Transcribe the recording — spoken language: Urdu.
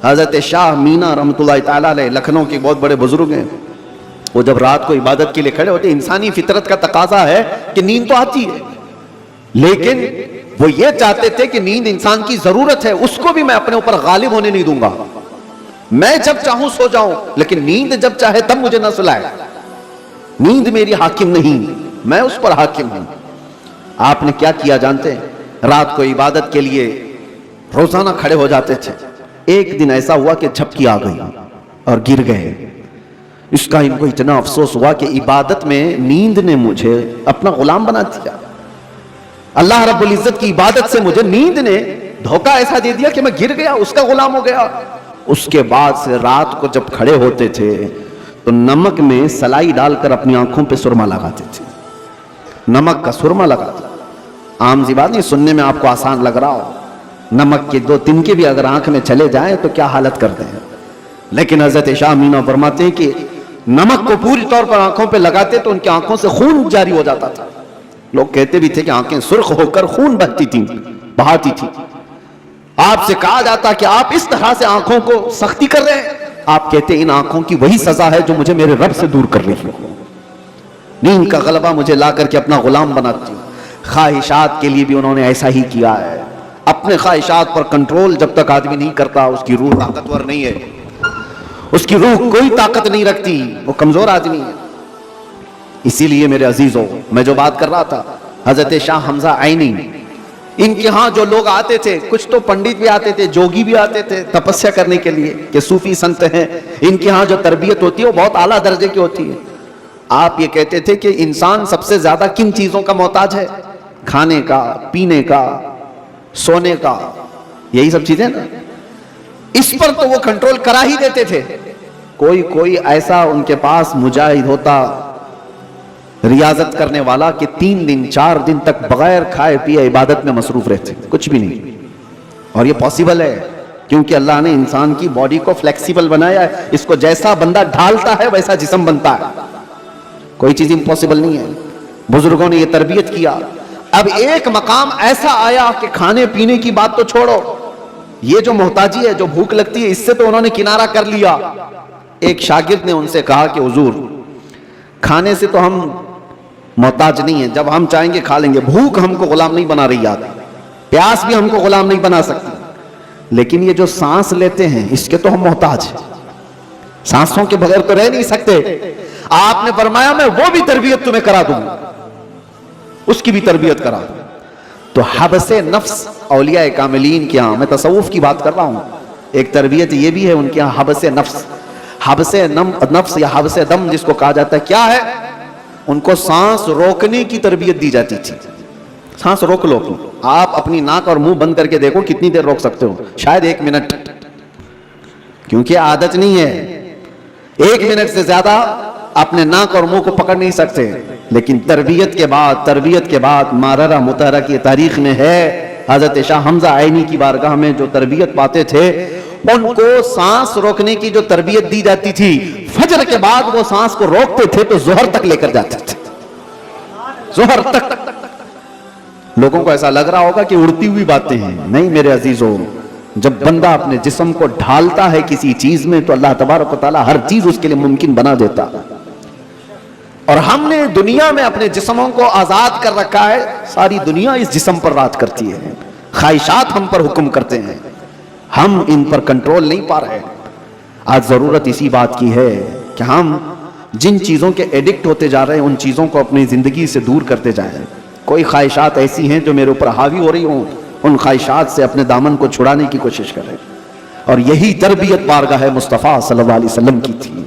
حضرت شاہ مینا رحمتہ تعالیٰ علیہ لکھنؤ کے بہت بڑے بزرگ ہیں، وہ جب رات کو عبادت کے لیے کھڑے ہوتے، انسانی فطرت کا تقاضا ہے کہ نیند تو آتی ہے، لیکن وہ یہ چاہتے تھے کہ نیند انسان کی ضرورت ہے، اس کو بھی میں اپنے اوپر غالب ہونے نہیں دوں گا، میں جب چاہوں سو جاؤں، لیکن نیند جب چاہے تب مجھے نہ سلائے، نیند میری حاکم نہیں، میں اس پر حاکم ہوں۔ آپ نے کیا کیا جانتے ہیں؟ رات کو عبادت کے لیے روزانہ کھڑے ہو جاتے تھے۔ ایک دن ایسا ہوا کہ جھپکی آ گئی اور گر گئے۔ اس کا ان کو اتنا افسوس ہوا کہ عبادت میں نیند نے مجھے اپنا غلام بنا دیا، اللہ رب العزت کی عبادت سے مجھے نیند نے دھوکہ ایسا دے دیا کہ میں گر گیا، اس کا غلام ہو گیا۔ اس کے بعد سے رات کو جب کھڑے ہوتے تھے تو نمک میں سلائی ڈال کر اپنی آنکھوں پہ سرما لگاتے تھے، نمک کا سرما لگاتے۔ عام سی بات نہیں، سننے میں آپ کو آسان لگ رہا ہو، نمک کے 2 تنکے بھی اگر آنکھ میں چلے جائیں تو کیا حالت کرتے ہیں، لیکن حضرت شاہ مینا فرماتے ہیں کہ نمک کو پوری طور پر آنکھوں پہ لگاتے تو ان کی آنکھوں سے خون جاری ہو جاتا تھا۔ لوگ کہتے بھی تھے کہ آنکھیں سرخ ہو کر خون بہتی تھیں، بہاتی تھی۔ آپ سے کہا جاتا کہ آپ اس طرح سے آنکھوں کو سختی کر رہے ہیں، آپ کہتے ان آنکھوں کی وہی سزا ہے جو مجھے میرے رب سے دور کر رہی ہے، نیند کا غلبہ مجھے لا کر کے اپنا غلام بناتی ہوں۔ خواہشات کے لیے بھی انہوں نے ایسا ہی کیا ہے، اپنے خواہشات پر کنٹرول جب تک آدمی نہیں کرتا اس کی روح طاقتور نہیں ہے، اس کی روح کوئی طاقت نہیں رکھتی، وہ کمزور آدمی ہے۔ اسی لیے میرے عزیزوں، میں جو بات کر رہا تھا، حضرت شاہ حمزہ عینی، ان کے ہاں جو لوگ آتے تھے، کچھ تو پنڈت بھی آتے تھے، جوگی بھی آتے تھے تپسیا کرنے کے لیے کہ صوفی سنت ہیں، ان کے ہاں جو تربیت ہوتی ہے وہ بہت اعلیٰ درجے کی ہوتی ہے۔ آپ یہ کہتے تھے کہ انسان سب سے زیادہ کن چیزوں کا محتاج ہے؟ کھانے کا، پینے کا، سونے کا، یہی سب چیزیں نا، اس پر تو وہ کنٹرول کرا ہی دیتے تھے۔ کوئی ایسا ان کے پاس مجاہد ہوتا، ریاضت کرنے والا، کہ 3 دن 4 دن تک بغیر کھائے پیے عبادت میں مصروف رہتے، کچھ بھی نہیں۔ اور یہ پاسبل ہے کیونکہ اللہ نے انسان کی باڈی کو فلیکسیبل بنایا ہے، اس کو جیسا بندہ ڈھالتا ہے ویسا جسم بنتا ہے، کوئی چیز امپاسبل نہیں ہے۔ بزرگوں نے یہ تربیت کیا۔ اب ایک مقام ایسا آیا کہ کھانے پینے کی بات تو چھوڑو، یہ جو محتاجی ہے، جو بھوک لگتی ہے، اس سے تو انہوں نے کنارہ کر لیا۔ ایک شاگرد نے ان سے کہا کہ حضور، کھانے سے تو ہم محتاج نہیں ہیں، جب ہم چاہیں گے کھا لیں گے، بھوک ہم کو غلام نہیں بنا رہی یاد، پیاس بھی ہم کو غلام نہیں بنا سکتی، لیکن یہ جو سانس لیتے ہیں اس کے تو ہم محتاج ہیں، سانسوں کے بغیر تو رہ نہیں سکتے۔ آپ نے فرمایا میں وہ بھی تربیت تمہیں کرا دوں، اس کی بھی تربیت کرا دوں۔ تو حبس نفس اولیاء کاملین کے ہاں، میں تصوف کی بات کر رہا ہوں، ایک تربیت یہ بھی ہے ان کے ہاں، حبس نفس، حبس نفس یا حبس دم جس کو کہا جاتا ہے، کیا ہے؟ ان کو سانس روکنے کی تربیت دی جاتی تھی۔ سانس روک لو، آپ اپنی ناک اور منہ بند کر کے دیکھو کتنی دیر روک سکتے ہو، شاید 1 منٹ، کیونکہ عادت نہیں ہے، 1 منٹ سے زیادہ اپنے ناک اور منہ کو پکڑ نہیں سکتے۔ لیکن تربیت کے بعد ماررہ مطہرہ کی تاریخ میں ہے، حضرت شاہ حمزہ عینی کی بارگاہ میں جو تربیت پاتے تھے، ان کو سانس روکنے کی جو تربیت دی جاتی تھی، فجر کے بعد وہ سانس کو روکتے تھے تو ظہر تک لے کر جاتے تھے، ظہر تک۔ لوگوں کو ایسا لگ رہا ہوگا کہ اڑتی ہوئی باتیں ہیں، نہیں میرے عزیزوں، جب بندہ اپنے جسم کو ڈھالتا ہے کسی چیز میں تو اللہ تبارک و تعالیٰ ہر چیز اس کے لیے ممکن بنا دیتا ہے۔ اور ہم نے دنیا میں اپنے جسموں کو آزاد کر رکھا ہے، ساری دنیا اس جسم پر راج کرتی ہے، خواہشات ہم پر حکم کرتے ہیں، ہم ان پر کنٹرول نہیں پا رہے۔ آج ضرورت اسی بات کی ہے کہ ہم جن چیزوں کے ایڈکٹ ہوتے جا رہے ہیں ان چیزوں کو اپنی زندگی سے دور کرتے جائیں۔ کوئی خواہشات ایسی ہیں جو میرے اوپر حاوی ہو رہی ہوں، ان خواہشات سے اپنے دامن کو چھڑانے کی کوشش کریں، اور یہی تربیت بارگاہ مصطفیٰ صلی اللہ علیہ وسلم کی تھی۔